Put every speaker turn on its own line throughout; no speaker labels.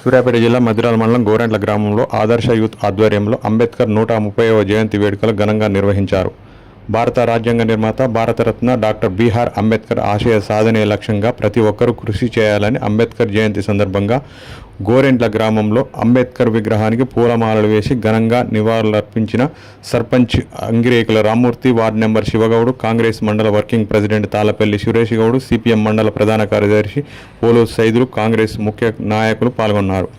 సూర్యాపేట జిల్లా మధిరాల మండలం గోరెంట్ల గ్రామంలో ఆదర్శ యూత్ ఆధ్వర్యంలో అంబేద్కర్ 130వ జయంతి వేడుకలు ఘనంగా నిర్వహించారు. భారత రాజ్యాంగ నిర్మాత, భారతరత్న డాక్టర్ బిఆర్ అంబేద్కర్ ఆశయ సాధనే లక్ష్యంగా ప్రతి ఒక్కరూ కృషి చేయాలని అంబేద్కర్ జయంతి సందర్భంగా గోరెంట్ల గ్రామంలో అంబేద్కర్ విగ్రహానికి పూలమాలలు వేసి ఘనంగా నివాళులర్పించిన సర్పంచ్ అంగిరేకుల రామ్మూర్తి, వార్డు నెంబర్ శివగౌడ్, కాంగ్రెస్ మండల working president Talapalli Suresh Goud, CPM మండల ప్రధాన కార్యదర్శి పోలు సైదులు, కాంగ్రెస్ ముఖ్య నాయకులు పాల్గొన్నారు.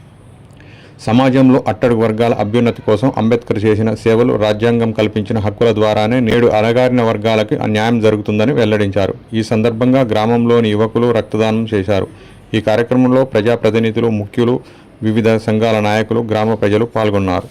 సమాజంలో అట్టడుగు వర్గాల అభ్యున్నతి కోసం అంబేద్కర్ చేసిన సేవలు, రాజ్యాంగం కల్పించిన హక్కుల ద్వారానే నేడు అణగారిన వర్గాలకు న్యాయం జరుగుతుందని వెల్లడించారు. ఈ సందర్భంగా గ్రామంలోని యువకులు రక్తదానం చేశారు. ఈ కార్యక్రమంలో ప్రజాప్రతినిధులు, ముఖ్యులు, వివిధ సంఘాల నాయకులు, గ్రామ ప్రజలు పాల్గొన్నారు.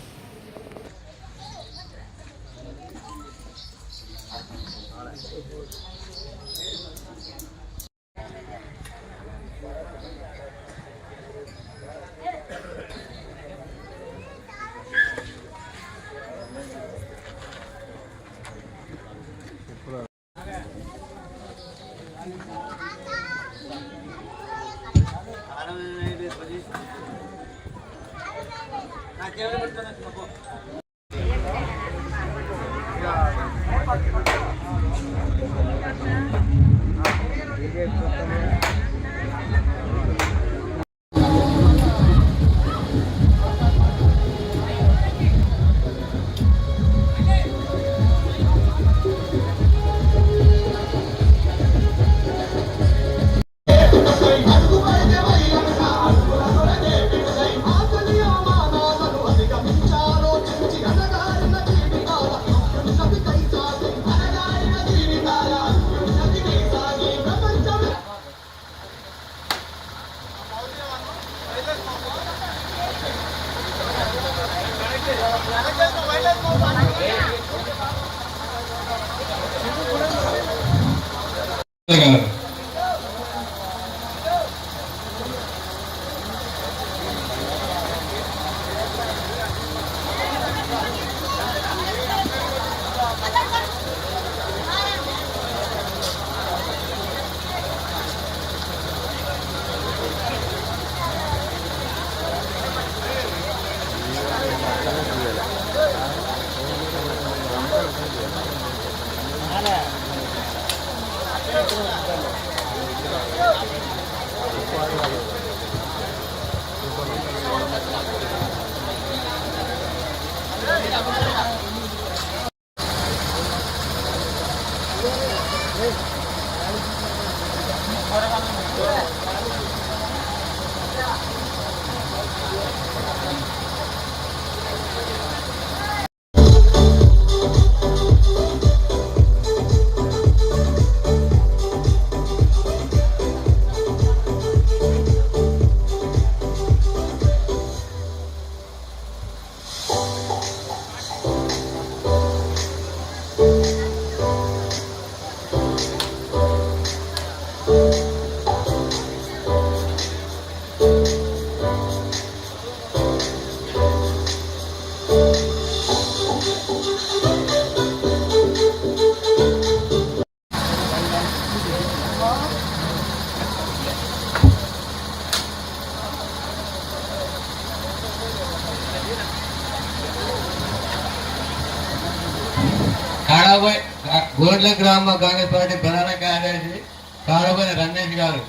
గోడ్ల గ్రామ కాంగ్రెస్ పార్టీ ప్రధాన కార్యదర్శి కాడబోయిన రమేష్ గారు.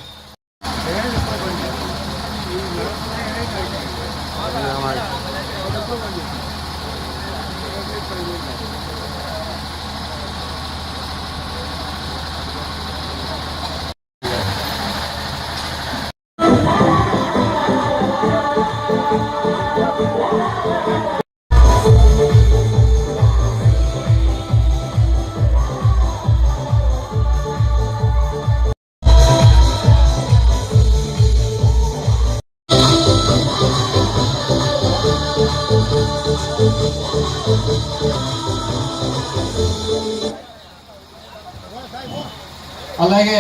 అలాగే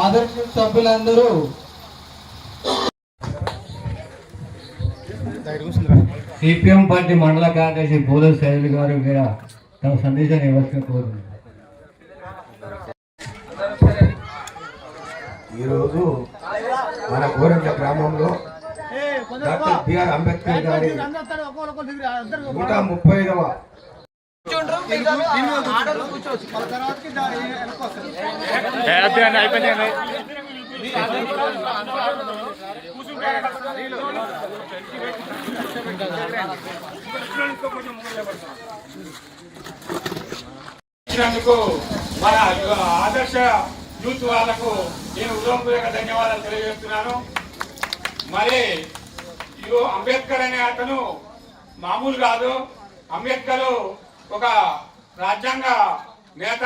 ఆదర్శ సభ్యులందరూ సిపిఎం పార్టీ మండల కార్యదర్శి పోలు సైదులు గారు కూడా తమ సందేశాన్ని ఇవ్వాల్సిన కోరుతుంది.
ఈరోజు మన గోరెంట్ల గ్రామంలో డాక్టర్ బిఆర్ అంబేద్కర్ గారి 135వ
మన ఆదర్శ యూత్ వాళ్లకు నేను హృదయపూర్వక ధన్యవాదాలు తెలియజేస్తున్నాను. మరి అంబేద్కర్ అనే అతను మామూలు కాదు. అంబేద్కర్ ఒక రాజ్యాంగ నేత.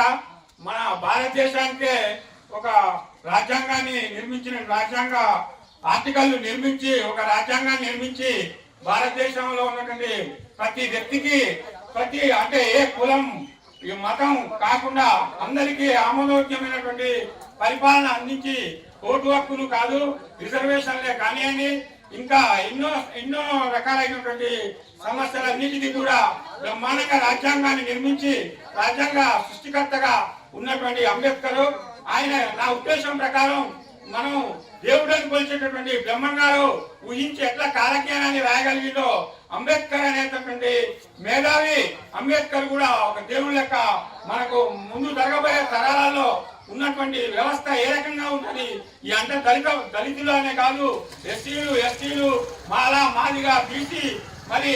మన భారతదేశానికే ఒక రాజ్యాంగాన్ని నిర్మించిన రాజ్యాంగ ఆర్టికల్ నిర్మించి ఒక రాజ్యాంగాన్ని నిర్మించి భారతదేశంలో ఉన్నటువంటి ప్రతి వ్యక్తికి అంటే ఏ కులం ఈ మతం కాకుండా అందరికీ ఆమోదయోగ్యమైనటువంటి పరిపాలన అందించి ఓటు హక్కులు కాదు రిజర్వేషన్లే కానివ్వండి ఇంకా ఎన్నో రకాలైనటువంటి సమస్యలన్నిటికీ కూడా బ్రహ్మాండంగా రాజ్యాంగాన్ని నిర్మించి రాజ్యాంగ సృష్టికర్తగా ఉన్నటువంటి అంబేద్కర్ ఆయన నా ఉద్దేశం ప్రకారం మనం దేవుడిని కొలిచేటటువంటి బ్రహ్మంగారు ఊహించి ఎట్లా కాలజ్ఞానాన్ని రాయగలిగిందో అంబేద్కర్ అనేటటువంటి మేధావి అంబేద్కర్ కూడా ఒక దేవుడి లెక్క మనకు ముందు జరగబోయే తరాలలో ఉన్నటువంటి వ్యవస్థ ఏ రకంగా ఉంటుంది ఈ అంటే దళితులు అనే కాదు ఎస్టీలు మాదిగా బీసీ మరి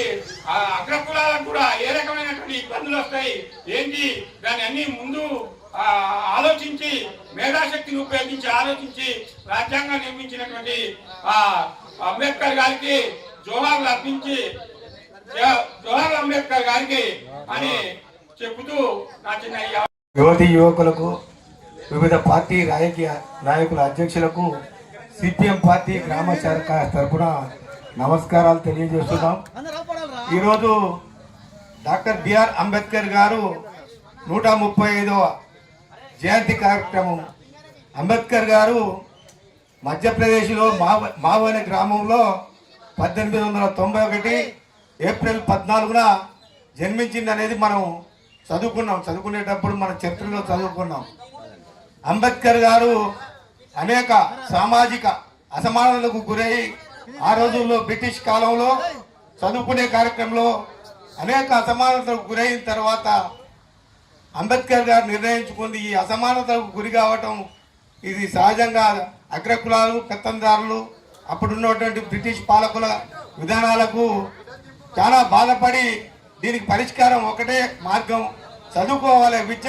అగ్రకులాలకు కూడా ఏ రకమైనటువంటి ఇబ్బందులు వస్తాయి ఏంటి దాన్ని అన్ని ముందు ఆలోచించి మేధాశక్తిని ఉపయోగించి ఆలోచించి రాజ్యాంగం నిర్మించినటువంటి అంబేద్కర్ గారికి జోహార్లు అర్పించి జోహార్లు అంబేద్కర్ గారికి అని చెబుతూ నా చిన్న
యువతి యువకులకు వివిధ పార్టీ రాజకీయ నాయకుల అధ్యక్షులకు సిపిఎం పార్టీ గ్రామ శాఖ తరఫున నమస్కారాలు తెలియజేస్తున్నాం. ఈరోజు డాక్టర్ బిఆర్ అంబేద్కర్ గారు 135వ జయంతి కార్యక్రమం. అంబేద్కర్ గారు మధ్యప్రదేశ్లో మావ్ అనే గ్రామంలో 1891 ఏప్రిల్ 14న జన్మించింది అనేది మనం చదువుకునేటప్పుడు మన చరిత్రలో చదువుకున్నాం. అంబేద్కర్ గారు అనేక సామాజిక అసమానతలకు గురై ఆ రోజుల్లో బ్రిటిష్ కాలంలో చదువుకునే కార్యక్రమంలో అనేక అసమానతలకు గురైన తర్వాత అంబేద్కర్ గారు నిర్ణయించుకుంది ఈ అసమానతలకు గురి కావటం ఇది సహజంగా అగ్రకులాలు పెత్తందారులు అప్పుడున్నటువంటి బ్రిటిష్ పాలకుల విధానాలకు చాలా బాధపడి దీనికి పరిష్కారం ఒకటే మార్గం చదువుకోవాలి. విద్య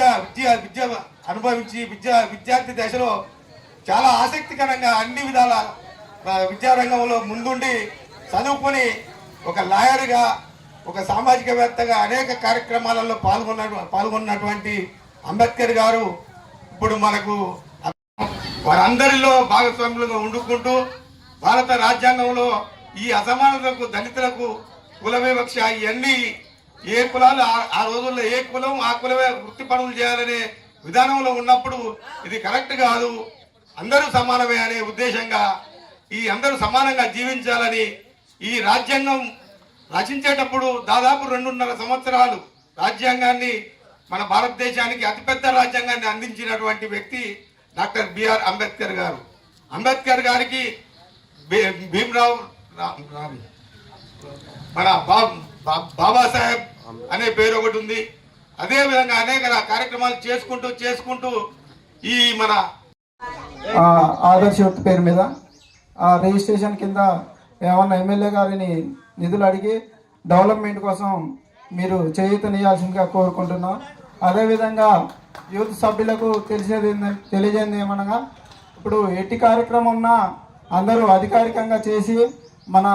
అనుభవించి విద్యార్థి దశలో చాలా ఆసక్తికరంగా అన్ని విధాల విద్యారంగంలో ముందుండి చదువుకొని ఒక లాయర్గా ఒక సామాజికవేత్తగా అనేక కార్యక్రమాలలో పాల్గొన్నటువంటి అంబేద్కర్ గారు ఇప్పుడు మనకు వారందరిలో భాగస్వాములుగా ఉండుకుంటూ భారత రాజ్యాంగంలో ఈ అసమానతలకు దళితులకు కుల వివక్ష ఇవన్నీ ఏ కులాలు ఆ రోజుల్లో ఏ కులం ఆ కులమే వృత్తి పనులు చేయాలనే విధానంలో ఉన్నప్పుడు ఇది కరెక్ట్ కాదు, అందరూ సమానమే అనే ఉద్దేశంగా ఈ అందరూ సమానంగా జీవించాలని ఈ రాజ్యాంగం రచించేటప్పుడు దాదాపు 2.5 సంవత్సరాలు రాజ్యాంగాన్ని మన భారతదేశానికి అతిపెద్ద రాజ్యాంగాన్ని అందించినటువంటి వ్యక్తి డాక్టర్ బిఆర్ అంబేద్కర్ గారు. అంబేద్కర్ గారికి భీమ్రావ్ మన బాబాసాహెబ్ అనే పేరు ఒకటి ఉంది. అదేవిధంగా అనేక కార్యక్రమాలు చేసుకుంటూ ఈ మన
ఆదర్శ యువత పేరు మీద రిజిస్ట్రేషన్ కింద ఏమన్నా ఎమ్మెల్యే గారిని నిధులు అడిగి డెవలప్మెంట్ కోసం మీరు చేయూతనియాల్సిందిగా కోరుకుంటున్నాం. అదేవిధంగా యూత్ సభ్యులకు తెలియజేది ఏమనగా ఇప్పుడు ఎట్టి కార్యక్రమం ఉన్నా అందరూ అధికారికంగా చేసి మన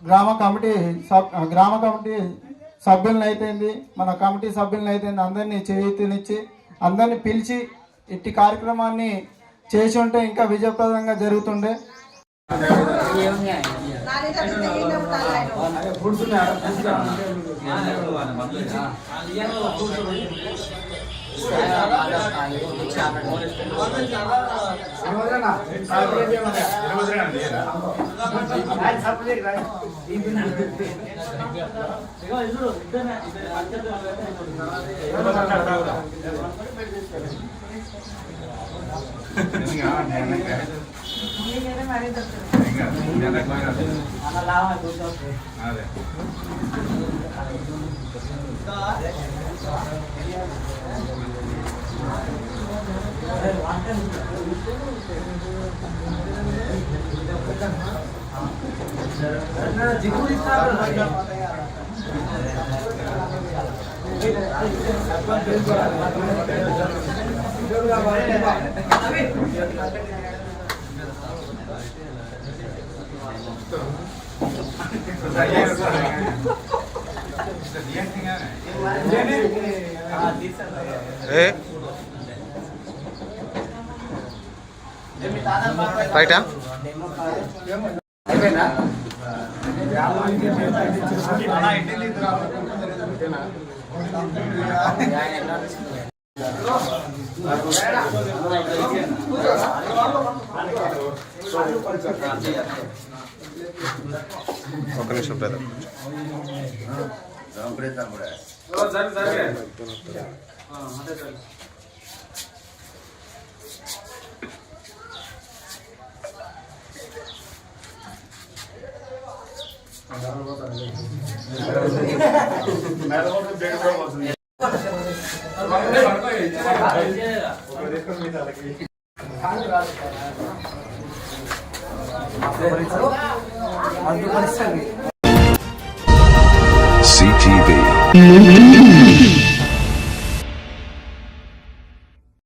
గ్రామ కమిటీ సభ్యులను అయితేంది మన కమిటీ సభ్యులను అయితేంది అందరినీ చేయూతనిచ్చి అందరినీ పిలిచి ఇట్టి కార్యక్రమాన్ని చేసి ఉంటే ఇంకా విజయప్రదంగా జరుగుతుండే.
రైటా ఒక్క నిమిషం బ్రదర్.
CTV.